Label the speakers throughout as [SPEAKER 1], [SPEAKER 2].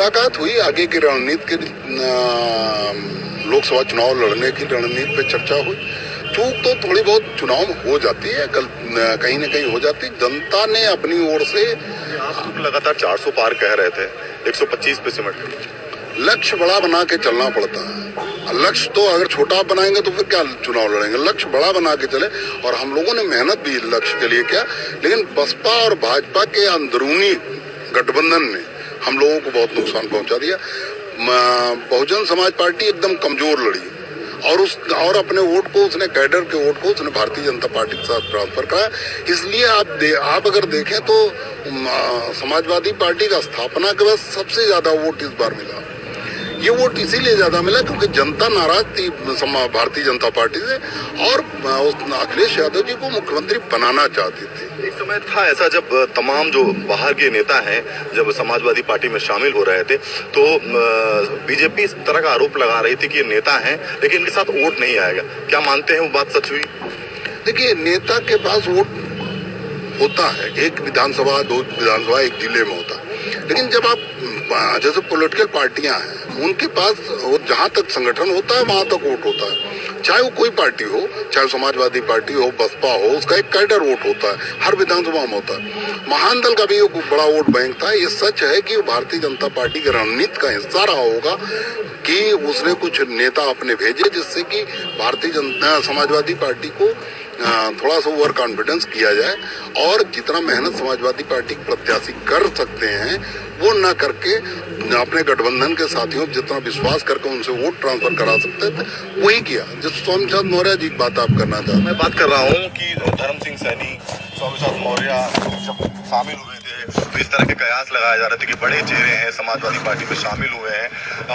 [SPEAKER 1] मुलाकात हुई, आगे की रणनीति के लोकसभा चुनाव लड़ने की रणनीति पे चर्चा हुई। चूक तो थोड़ी बहुत चुनाव में हो जाती है, कहीं न कहीं हो जाती है। जनता ने अपनी ओर से
[SPEAKER 2] आप लगातार 400 पार कह रहे थे, 125 पे सिमट गए।
[SPEAKER 1] लक्ष्य बड़ा बना के चलना पड़ता है। लक्ष्य तो अगर छोटा बनाएंगे तो फिर क्या चुनाव लड़ेंगे। लक्ष्य बड़ा बना के चले, और हम लोगों ने मेहनत भी लक्ष्य के लिए किया। लेकिन बसपा और भाजपा के अंदरूनी गठबंधन ने हम लोगों को बहुत नुकसान पहुंचा दिया। बहुजन समाज पार्टी एकदम कमजोर लड़ी, और अपने वोट को उसने, कैडर के वोट को उसने भारतीय जनता पार्टी के साथ ट्रांसफर कराया। इसलिए आप अगर देखें तो समाजवादी पार्टी का स्थापना के बाद सबसे ज्यादा वोट इस बार मिला। ये वोट इसीलिए ज्यादा मिला क्योंकि जनता नाराज थी भारतीय जनता पार्टी से, और अखिलेश यादव जी को मुख्यमंत्री बनाना चाहती थी।
[SPEAKER 2] एक समय था ऐसा जब तमाम जो बाहर के नेता हैं जब समाजवादी पार्टी में शामिल हो रहे थे, तो बीजेपी इस तरह का आरोप लगा रही थी कि ये नेता हैं लेकिन इनके साथ वोट नहीं आएगा। क्या मानते हैं वो बात सच हुई?
[SPEAKER 1] देखिए, नेता के पास वोट होता है, एक विधानसभा, 2 विधानसभा एक जिले में होता है। लेकिन जब आप जैसे पॉलिटिकल पार्टियां हैं, उनके पास जहां तक संगठन होता है वहां तक वोट होता है। चाहे वो कोई पार्टी हो, चाहे समाजवादी पार्टी हो, बसपा हो, उसका एक कैडर वोट होता है, हर विधानसभा में होता है। महान दल का भी एक बड़ा वोट बैंक था। ये सच है कि भारतीय जनता पार्टी की रणनीति का हिस्सा रहा होगा कि उसने कुछ नेता अपने भेजे, जिससे कि भारतीय जनता समाजवादी पार्टी को थोड़ा सा ओवर कॉन्फिडेंस किया जाए, और जितना मेहनत समाजवादी पार्टी के प्रत्याशी कर सकते हैं वो न करके अपने गठबंधन के साथियों पर जितना विश्वास करके उनसे वोट ट्रांसफर करा सकते थे वही किया। जिस स्वामी प्रसाद मौर्य जी की बात आप करना चाहते हैं,
[SPEAKER 2] मैं बात कर रहा हूँ कि धर्म सिंह सैनी, स्वामी प्रसाद मौर्य जब शामिल हुए थे तो इस तरह के कयास लगाए जा रहे थे कि बड़े चेहरे हैं समाजवादी पार्टी में शामिल हुए हैं,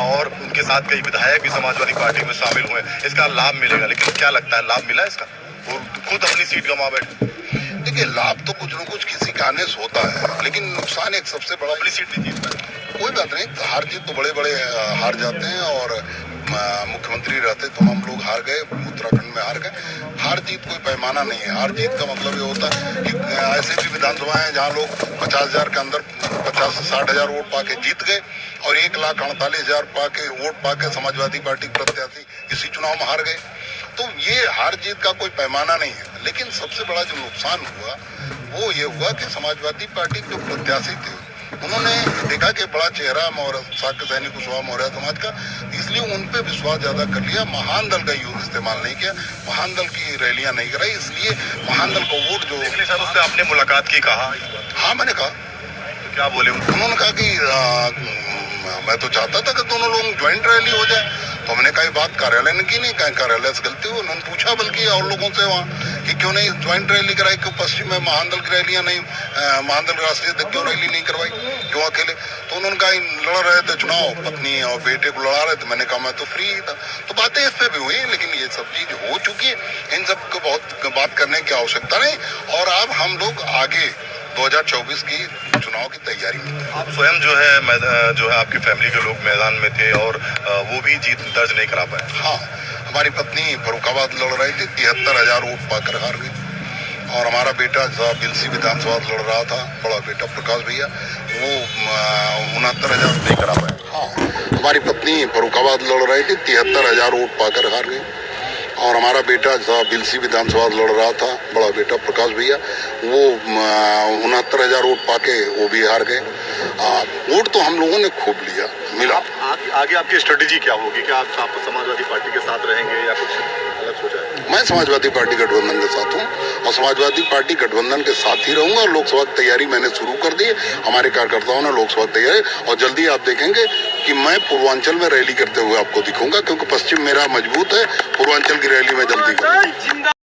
[SPEAKER 2] और उनके साथ कई विधायक भी समाजवादी पार्टी में शामिल हुए हैं। इसका लाभ मिलेगा, लेकिन क्या लगता है लाभ मिला इसका? वो खुद अपनी सीट गंवा बैठे।
[SPEAKER 1] देखिए, लाभ तो कुछ न कुछ किसी का आने से होता है, लेकिन नुकसान एक सबसे बड़ा,
[SPEAKER 2] अपनी सीट नहीं जीत पाए।
[SPEAKER 1] कोई बात नहीं, हार जीत तो बड़े बड़े हार जाते हैं, और मुख्यमंत्री रहते तो हम लोग हार गए, उत्तराखंड में हार गए। हार जीत कोई पैमाना नहीं है। हार जीत का मतलब ये होता है कि ऐसे भी विधानसभाएं हैं जहाँ लोग 50,000 के अंदर 50 से 60,000 वोट पाके जीत गए, और 1,48,000 वोट पाके समाजवादी पार्टी प्रत्याशी इसी चुनाव में हार गए। तो ये हार जीत का कोई पैमाना नहीं है। लेकिन सबसे बड़ा जो नुकसान हुआ वो ये हुआ कि समाजवादी पार्टी के जो प्रत्याशी थे उन्होंने देखा कि बड़ा चेहरा साक्य सैनी कुशवाहा मौर्य समाज का, इसलिए उन पे विश्वास ज्यादा कर लिया। महान दल का यूज इस्तेमाल नहीं किया, महान दल की रैलियां नहीं कराई, इसलिए महान दल का वोट जो।
[SPEAKER 2] सर, उससे आपने मुलाकात की, कहा?
[SPEAKER 1] हाँ, मैंने कहा।
[SPEAKER 2] तो क्या बोले?
[SPEAKER 1] उन्होंने कहा कि मैं तो चाहता था कि दोनों लोग ज्वाइंट रैली हो जाए। तो हमने कहा बात कार्यालय ने की नहीं, कहा कार्यालय से गलती हुई। उन्होंने पूछा बल्कि और लोगों से वहाँ कि क्यों नहीं ज्वाइंट रैली कराई, क्यों पश्चिम में महान दल की रैलियां नहीं, महान दल राष्ट्रीय अध्यक्ष क्यों रैली नहीं करवाई, क्यों अकेले? तो उन्होंने कहा लड़ रहे थे चुनाव, पत्नी और बेटे को लड़ा रहे थे। मैंने कहा मैं तो फ्री ही था। तो बातें इस पे भी हुई, लेकिन ये सब चीज हो चुकी है, इन सब को बहुत बात करने की आवश्यकता नहीं। और अब हम लोग आगे 2024 की चुनाव की तैयारी में।
[SPEAKER 2] आप स्वयं जो है आपकी फैमिली के लोग मैदान में थे, और वो भी जीत दर्ज नहीं करा पाए।
[SPEAKER 1] हाँ, हमारी पत्नी फरुखाबाद लड़ रही थी, 73,000 वोट पाकर हार गई। और हमारा बेटा बिलसी विधानसभा लड़ रहा था, बड़ा बेटा प्रकाश भैया, वो 69,000 नहीं करा पाए। हाँ, हमारी पत्नी फरुखाबाद लड़ रही थी, 73,000 वोट पाकर हार गई। और हमारा बेटा बिलसी विधानसभा लड़ रहा था, बड़ा बेटा प्रकाश भैया, वो 69,000 वोट पाके वो भी हार गए। वोट तो हम लोगों ने खूब लिया, मिला।
[SPEAKER 2] आगे आपकी स्ट्रेटेजी क्या होगी? क्या आप समाजवादी पार्टी के साथ रहेंगे या कुछ अलग सोचा है?
[SPEAKER 1] मैं समाजवादी पार्टी गठबंधन के साथ हूँ, और समाजवादी पार्टी गठबंधन के साथ ही रहूंगा। और लोकसभा की तैयारी मैंने शुरू कर दी है, हमारे कार्यकर्ताओं ने लोकसभा की तैयारी, और जल्दी आप देखेंगे कि मैं पूर्वांचल में रैली करते हुए आपको दिखूंगा, क्योंकि पश्चिम मेरा मजबूत है, पूर्वांचल की रैली में जल्दी करूंगा।